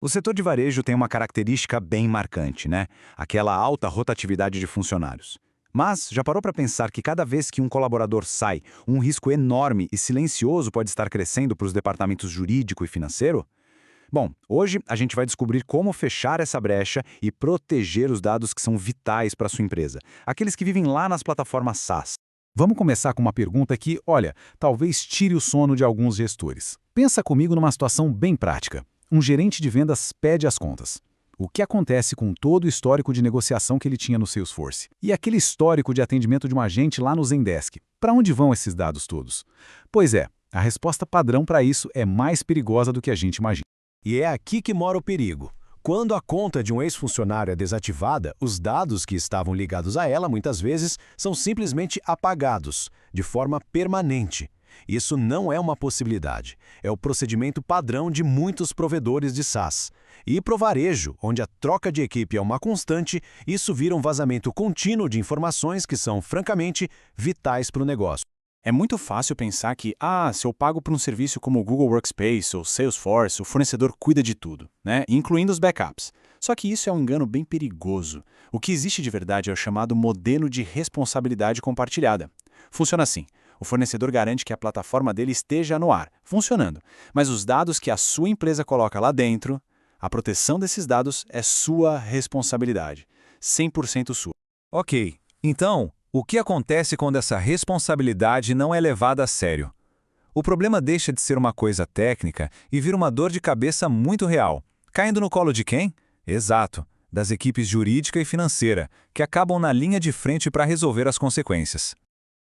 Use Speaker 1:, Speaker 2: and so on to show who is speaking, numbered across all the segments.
Speaker 1: O setor de varejo tem uma característica bem marcante, né? Aquela alta rotatividade de funcionários. Mas já parou para pensar que cada vez que um colaborador sai, um risco enorme e silencioso pode estar crescendo para os departamentos jurídico e financeiro? Bom, hoje a gente vai descobrir como fechar essa brecha e proteger os dados que são vitais para a sua empresa, aqueles que vivem lá nas plataformas SaaS.
Speaker 2: Vamos começar com uma pergunta que, olha, talvez tire o sono de alguns gestores. Pensa comigo numa situação bem prática. Um gerente de vendas pede as contas. O que acontece com todo o histórico de negociação que ele tinha no Salesforce? E aquele histórico de atendimento de um agente lá no Zendesk? Para onde vão esses dados todos? Pois é, a resposta padrão para isso é mais perigosa do que a gente imagina.
Speaker 3: E é aqui que mora o perigo. Quando a conta de um ex-funcionário é desativada, os dados que estavam ligados a ela, muitas vezes, são simplesmente apagados, de forma permanente. Isso não é uma possibilidade. É o procedimento padrão de muitos provedores de SaaS. E para o varejo, onde a troca de equipe é uma constante, isso vira um vazamento contínuo de informações que são, francamente, vitais para o negócio.
Speaker 4: É muito fácil pensar que, se eu pago por um serviço como o Google Workspace ou Salesforce, o fornecedor cuida de tudo, né? Incluindo os backups. Só que isso é um engano bem perigoso. O que existe de verdade é o chamado modelo de responsabilidade compartilhada. Funciona assim. O fornecedor garante que a plataforma dele esteja no ar, funcionando. Mas os dados que a sua empresa coloca lá dentro, a proteção desses dados é sua responsabilidade. 100% sua.
Speaker 5: Ok, então, o que acontece quando essa responsabilidade não é levada a sério? O problema deixa de ser uma coisa técnica e vira uma dor de cabeça muito real. Caindo no colo de quem? Exato, das equipes jurídica e financeira, que acabam na linha de frente para resolver as consequências.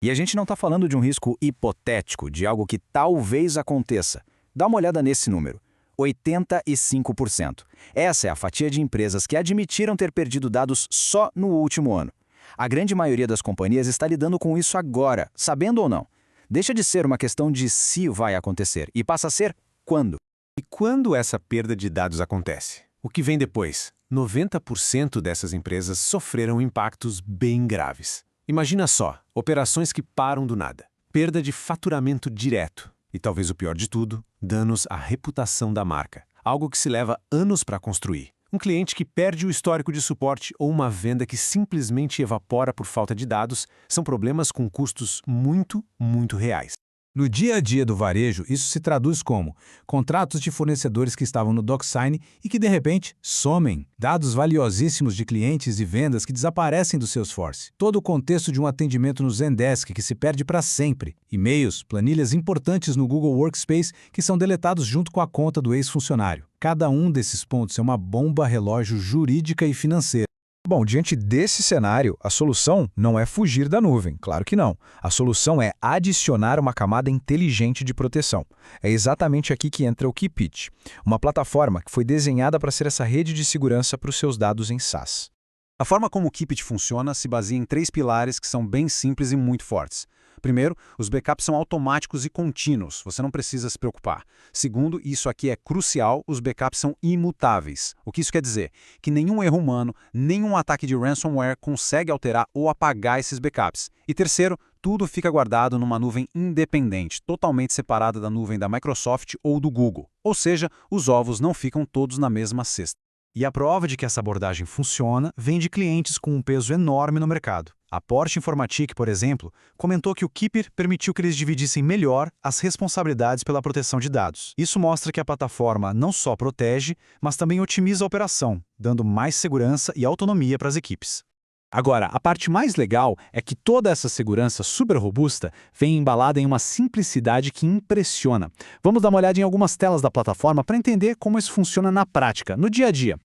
Speaker 1: E a gente não está falando de um risco hipotético, de algo que talvez aconteça. Dá uma olhada nesse número. 85%. Essa é a fatia de empresas que admitiram ter perdido dados só no último ano. A grande maioria das companhias está lidando com isso agora, sabendo ou não. Deixa de ser uma questão de se vai acontecer e passa a ser quando.
Speaker 3: E quando essa perda de dados acontece? O que vem depois? 90% dessas empresas sofreram impactos bem graves. Imagina só, operações que param do nada, perda de faturamento direto e, talvez o pior de tudo, danos à reputação da marca, algo que se leva anos para construir. Um cliente que perde o histórico de suporte ou uma venda que simplesmente evapora por falta de dados são problemas com custos muito, muito reais.
Speaker 2: No dia a dia do varejo, isso se traduz como contratos de fornecedores que estavam no DocSign e que, de repente, somem. Dados valiosíssimos de clientes e vendas que desaparecem do Salesforce. Todo o contexto de um atendimento no Zendesk que se perde para sempre. E-mails, planilhas importantes no Google Workspace que são deletados junto com a conta do ex-funcionário. Cada um desses pontos é uma bomba relógio jurídica e financeira.
Speaker 5: Bom, diante desse cenário, a solução não é fugir da nuvem, claro que não. A solução é adicionar uma camada inteligente de proteção. É exatamente aqui que entra o Keepit, uma plataforma que foi desenhada para ser essa rede de segurança para os seus dados em SaaS.
Speaker 6: A forma como o Keepit funciona se baseia em 3 pilares que são bem simples e muito fortes. Primeiro, os backups são automáticos e contínuos, você não precisa se preocupar. Segundo, e isso aqui é crucial, os backups são imutáveis. O que isso quer dizer? Que nenhum erro humano, nenhum ataque de ransomware consegue alterar ou apagar esses backups. E terceiro, tudo fica guardado numa nuvem independente, totalmente separada da nuvem da Microsoft ou do Google. Ou seja, os ovos não ficam todos na mesma cesta. E a prova de que essa abordagem funciona vem de clientes com um peso enorme no mercado. A Porsche Informatique, por exemplo, comentou que o Keepit permitiu que eles dividissem melhor as responsabilidades pela proteção de dados. Isso mostra que a plataforma não só protege, mas também otimiza a operação, dando mais segurança e autonomia para as equipes. Agora, a parte mais legal é que toda essa segurança super robusta vem embalada em uma simplicidade que impressiona. Vamos dar uma olhada em algumas telas da plataforma para entender como isso funciona na prática, no dia a dia.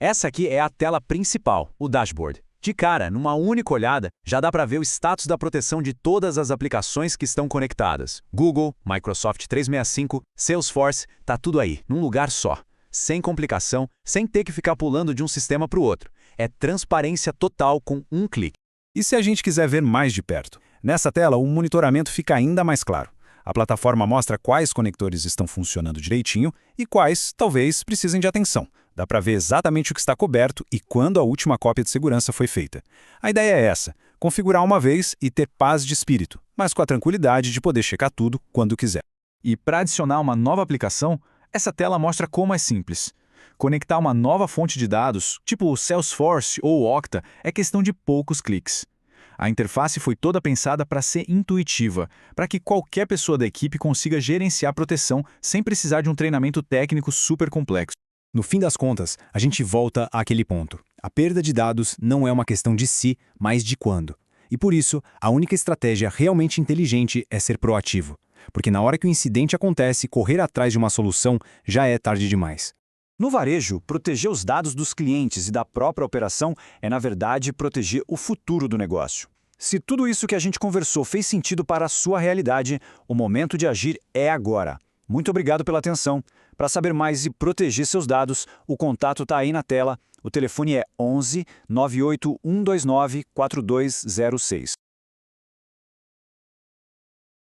Speaker 6: Essa aqui é a tela principal, o dashboard. De cara, numa única olhada, já dá para ver o status da proteção de todas as aplicações que estão conectadas. Google, Microsoft 365, Salesforce, tá tudo aí, num lugar só. Sem complicação, sem ter que ficar pulando de um sistema para o outro. É transparência total com um clique.
Speaker 5: E se a gente quiser ver mais de perto? Nessa tela, o monitoramento fica ainda mais claro. A plataforma mostra quais conectores estão funcionando direitinho e quais, talvez, precisem de atenção. Dá para ver exatamente o que está coberto e quando a última cópia de segurança foi feita. A ideia é essa, configurar uma vez e ter paz de espírito, mas com a tranquilidade de poder checar tudo quando quiser. E para adicionar uma nova aplicação, essa tela mostra como é simples. Conectar uma nova fonte de dados, tipo o Salesforce ou Okta, é questão de poucos cliques. A interface foi toda pensada para ser intuitiva, para que qualquer pessoa da equipe consiga gerenciar a proteção sem precisar de um treinamento técnico super complexo.
Speaker 1: No fim das contas, a gente volta àquele ponto. A perda de dados não é uma questão de se, mas de quando. E por isso, a única estratégia realmente inteligente é ser proativo. Porque na hora que o incidente acontece, correr atrás de uma solução já é tarde demais. No varejo, proteger os dados dos clientes e da própria operação é, na verdade, proteger o futuro do negócio. Se tudo isso que a gente conversou fez sentido para a sua realidade, o momento de agir é agora. Muito obrigado pela atenção. Para saber mais e proteger seus dados, o contato está aí na tela. O telefone é 11 98129 4206.